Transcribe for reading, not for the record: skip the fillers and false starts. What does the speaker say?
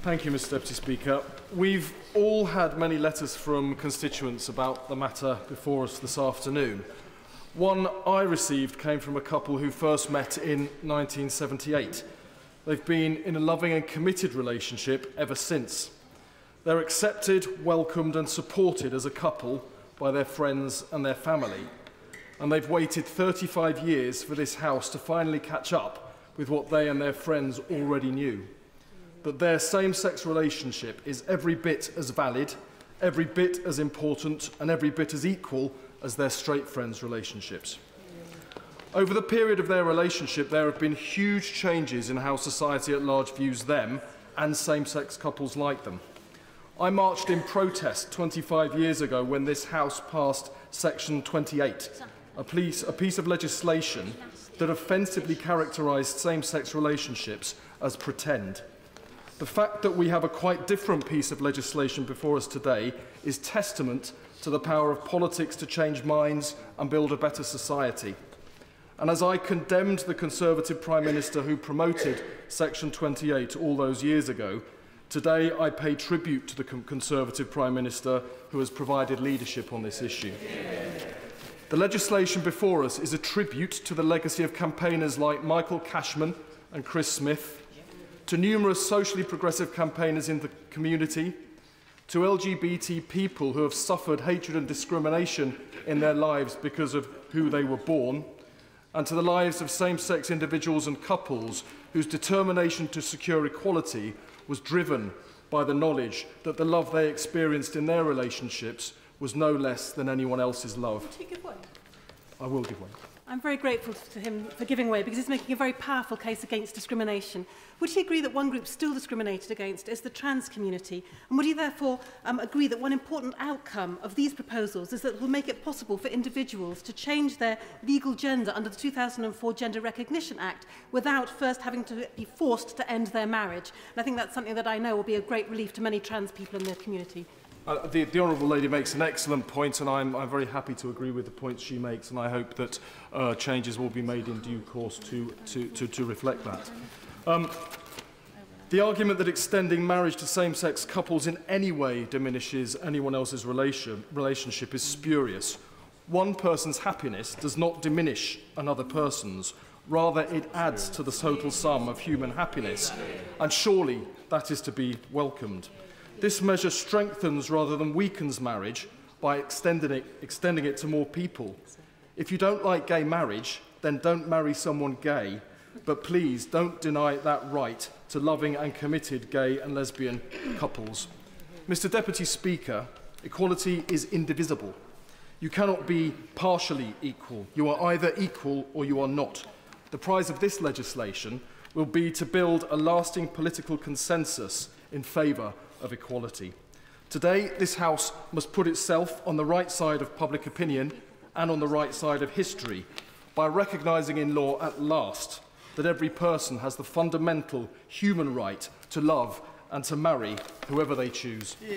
Thank you, Mr. Deputy Speaker. We've all had many letters from constituents about the matter before us this afternoon. One I received came from a couple who first met in 1978. They've been in a loving and committed relationship ever since. They're accepted, welcomed and supported as a couple by their friends and their family. And they've waited 35 years for this house to finally catch up with what they and their friends already knew. That their same-sex relationship is every bit as valid, every bit as important and every bit as equal as their straight friends' relationships. Over the period of their relationship, there have been huge changes in how society at large views them and same-sex couples like them. I marched in protest 25 years ago when this House passed Section 28, a piece of legislation that offensively characterised same-sex relationships as pretend. The fact that we have a quite different piece of legislation before us today is testament to the power of politics to change minds and build a better society. And as I condemned the Conservative Prime Minister who promoted Section 28 all those years ago, today I pay tribute to the Conservative Prime Minister who has provided leadership on this issue. The legislation before us is a tribute to the legacy of campaigners like Michael Cashman and Chris Smith, to numerous socially progressive campaigners in the community, to LGBT people who have suffered hatred and discrimination in their lives because of who they were born, and to the lives of same-sex individuals and couples whose determination to secure equality was driven by the knowledge that the love they experienced in their relationships was no less than anyone else's love. Would you give way? I will give way. I'm very grateful to him for giving way because he's making a very powerful case against discrimination. Would he agree that one group still discriminated against is the trans community? And would he therefore agree that one important outcome of these proposals is that it will make it possible for individuals to change their legal gender under the 2004 Gender Recognition Act without first having to be forced to end their marriage? And I think that's something that I know will be a great relief to many trans people in the community. The Honourable Lady makes an excellent point, and I'm very happy to agree with the points she makes, and I hope that changes will be made in due course to reflect that. The argument that extending marriage to same-sex couples in any way diminishes anyone else's relationship is spurious. One person's happiness does not diminish another person's. Rather, it adds to the total sum of human happiness, and surely that is to be welcomed. This measure strengthens rather than weakens marriage by extending it to more people. If you don't like gay marriage, then don't marry someone gay, but please don't deny that right to loving and committed gay and lesbian couples. Mr. Deputy Speaker, equality is indivisible. You cannot be partially equal. You are either equal or you are not. The prize of this legislation will be to build a lasting political consensus in favour of equality. Today, this House must put itself on the right side of public opinion and on the right side of history by recognising in law at last that every person has the fundamental human right to love and to marry whoever they choose. Yeah.